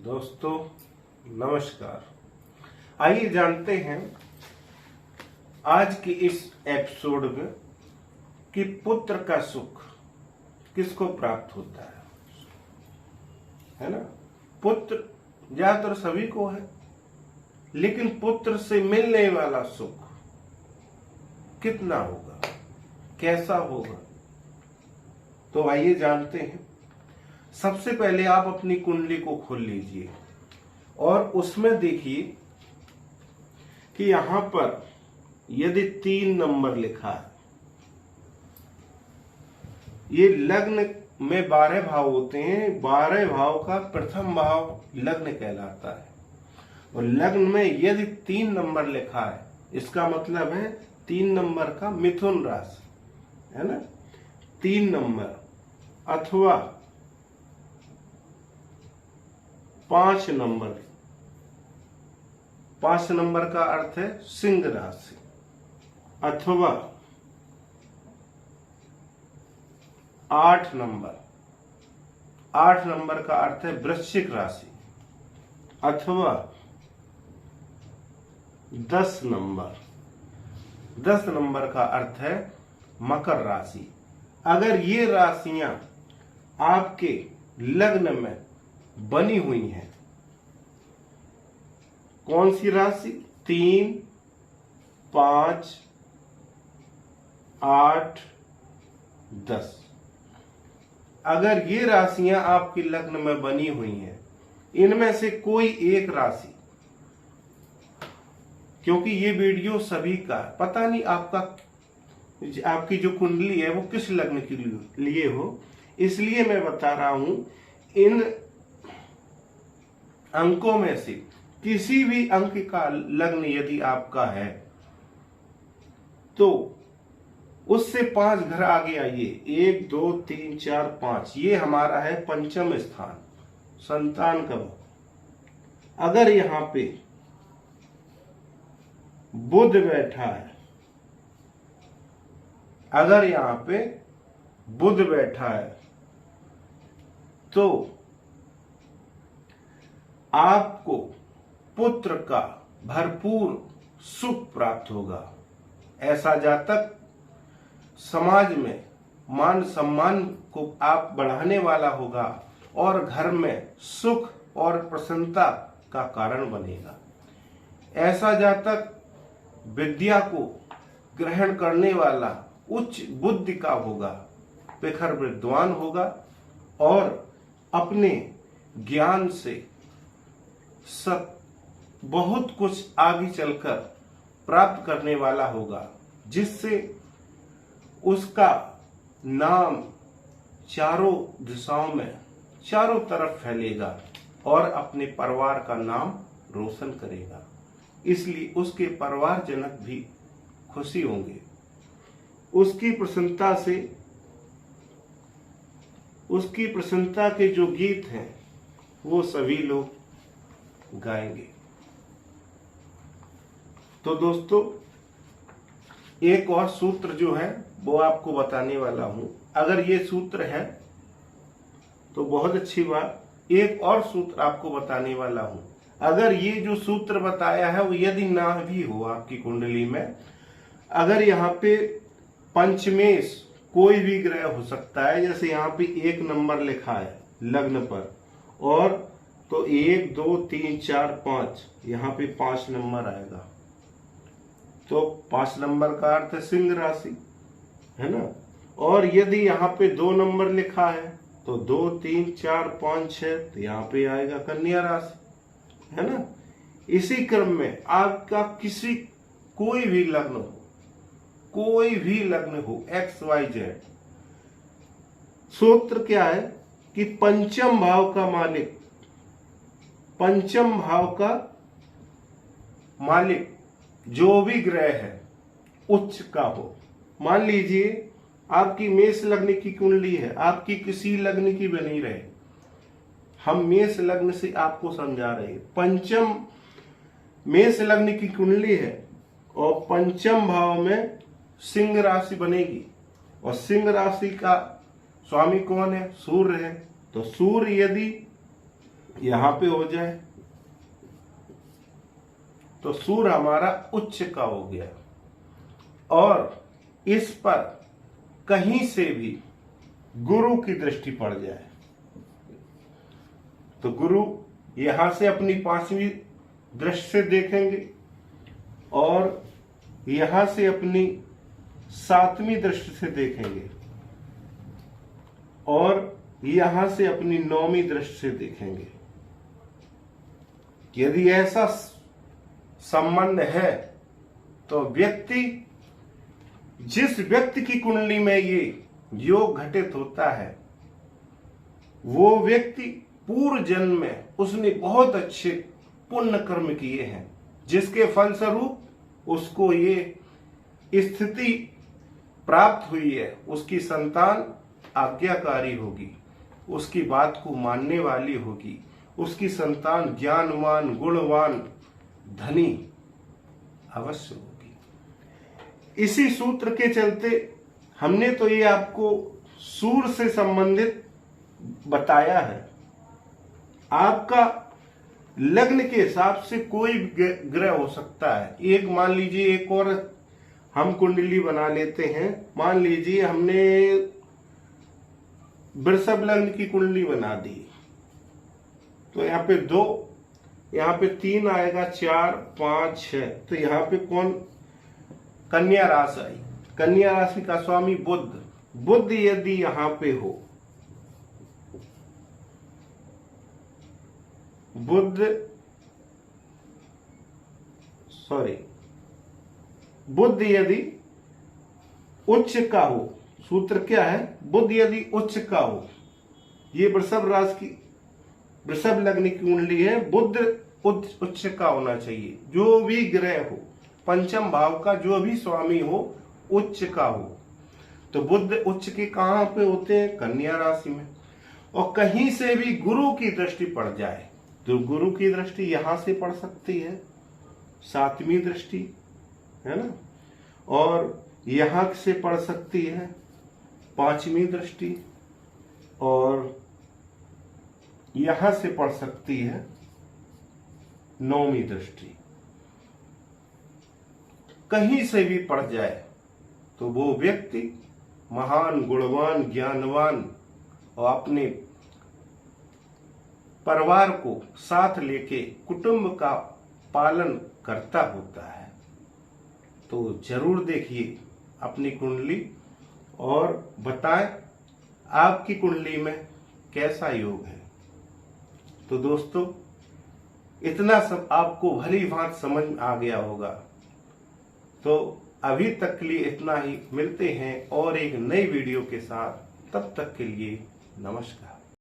दोस्तों नमस्कार। आइए जानते हैं आज के इस एपिसोड में कि पुत्र का सुख किसको प्राप्त होता है ना। पुत्र ज्यादातर सभी को है, लेकिन पुत्र से मिलने वाला सुख कितना होगा, कैसा होगा, तो आइए जानते हैं। सबसे पहले आप अपनी कुंडली को खोल लीजिए और उसमें देखिए कि यहां पर यदि 3 नंबर लिखा है, ये लग्न में 12 भाव होते हैं। 12 भाव का प्रथम भाव लग्न कहलाता है और लग्न में यदि 3 नंबर लिखा है, इसका मतलब है 3 नंबर का मिथुन राशि है ना। 3 नंबर अथवा 5 नंबर, 5 नंबर का अर्थ है सिंह राशि, अथवा 8 नंबर, 8 नंबर का अर्थ है वृश्चिक राशि, अथवा 10 नंबर, 10 नंबर का अर्थ है मकर राशि। अगर ये राशियां आपके लग्न में बनी हुई हैं, कौन सी राशि? 3, 5, 8, 10। अगर ये राशियां आपके लग्न में बनी हुई हैं, इनमें से कोई एक राशि, क्योंकि ये वीडियो सभी का, पता नहीं आपकी जो कुंडली है वो किस लग्न के लिए हो, इसलिए मैं बता रहा हूं। इन अंकों में से किसी भी अंक का लग्न यदि आपका है तो उससे 5 घर आगे आइए। 1, 2, 3, 4, 5, ये हमारा है पंचम स्थान, संतान का भाव। अगर यहां पे बुध बैठा है, अगर यहां पे बुध बैठा है तो आपको पुत्र का भरपूर सुख प्राप्त होगा। ऐसा जातक समाज में मान सम्मान को आप बढ़ाने वाला होगा और घर में सुख और प्रसन्नता का कारण बनेगा। ऐसा जातक विद्या को ग्रहण करने वाला उच्च बुद्धि का होगा, प्रखर विद्वान होगा और अपने ज्ञान से सब बहुत कुछ आगे चलकर प्राप्त करने वाला होगा, जिससे उसका नाम चारों दिशाओं में, चारों तरफ फैलेगा और अपने परिवार का नाम रोशन करेगा। इसलिए उसके परिवारजनक भी खुशी होंगे। उसकी प्रसन्नता से, उसकी प्रसन्नता के जो गीत हैं वो सभी लोग गाएंगे। तो दोस्तों, एक और सूत्र जो है वो आपको बताने वाला हूं। अगर ये सूत्र है तो बहुत अच्छी बात। एक और सूत्र आपको बताने वाला हूं। अगर ये जो सूत्र बताया है वो यदि ना भी हो आपकी कुंडली में, अगर यहाँ पे पंचमेश कोई भी ग्रह हो सकता है, जैसे यहाँ पे 1 नंबर लिखा है लग्न पर, और तो 1, 2, 3, 4, 5, यहाँ पे 5 नंबर आएगा, तो 5 नंबर का अर्थ है सिंह राशि है ना। और यदि यहाँ पे 2 नंबर लिखा है तो 2, 3, 4, 5, 6, तो यहाँ पे आएगा कन्या राशि है ना। इसी क्रम में आपका कोई भी लग्न हो, कोई भी लग्न हो, XYZ, सूत्र क्या है कि पंचम भाव का मालिक, पंचम भाव का मालिक जो भी ग्रह है उच्च का हो। मान लीजिए आपकी मेष लग्न की कुंडली है, आपकी किसी लग्न की बनी रहे, हम मेष लग्न से आपको समझा रहे हैं। पंचम मेष लग्न की कुंडली है और पंचम भाव में सिंह राशि बनेगी, और सिंह राशि का स्वामी कौन है? सूर्य है। तो सूर्य यदि यहां पे हो जाए तो सूर्य हमारा उच्च का हो गया, और इस पर कहीं से भी गुरु की दृष्टि पड़ जाए तो गुरु यहां से अपनी 5वीं दृष्टि से देखेंगे और यहां से अपनी 7वीं दृष्टि से देखेंगे और यहां से अपनी 9वीं दृष्टि से देखेंगे। यदि ऐसा संबंध है तो जिस व्यक्ति की कुंडली में ये योग घटित होता है, वो व्यक्ति पूर्व जन्म में उसने बहुत अच्छे पुण्य कर्म किए हैं, जिसके फलस्वरूप उसको ये स्थिति प्राप्त हुई है। उसकी संतान आज्ञाकारी होगी, उसकी बात को मानने वाली होगी, उसकी संतान ज्ञानवान, गुणवान, धनी अवश्य होगी। इसी सूत्र के चलते हमने तो ये आपको सूर्य से संबंधित बताया है। आपका लग्न के हिसाब से कोई ग्रह हो सकता है। एक मान लीजिए, एक और हम कुंडली बना लेते हैं। मान लीजिए हमने वृषभ लग्न की कुंडली बना दी, तो यहाँ पे 2, यहाँ पे 3 आएगा, 4, 5, 6, तो यहाँ पे कौन? कन्या राशि आई। कन्या राशि का स्वामी बुध यदि यहां पे हो, बुध यदि उच्च का हो, सूत्र क्या है? बुध यदि उच्च का हो, ये वृषभ राशि की, वृषभ लग्न की कुंडली है, बुध उच्च का होना चाहिए। जो भी ग्रह हो, पंचम भाव का जो भी स्वामी हो, उच्च का हो। तो बुध उच्च के कहां पे होते हैं? कन्या राशि में। और कहीं से भी गुरु की दृष्टि पड़ जाए तो गुरु की दृष्टि यहां से पड़ सकती है, 7वीं दृष्टि है ना, और यहां से पड़ सकती है 5वीं दृष्टि, और यहां से पड़ सकती है 9वीं दृष्टि। कहीं से भी पड़ जाए तो वो व्यक्ति महान, गुणवान, ज्ञानवान और अपने परिवार को साथ लेके कुटुंब का पालन करता होता है। तो जरूर देखिए अपनी कुंडली और बताएं आपकी कुंडली में कैसा योग है। तो दोस्तों, इतना सब आपको भली भांति समझ में आ गया होगा। तो अभी तक के लिए इतना ही। मिलते हैं और एक नई वीडियो के साथ। तब तक के लिए नमस्कार।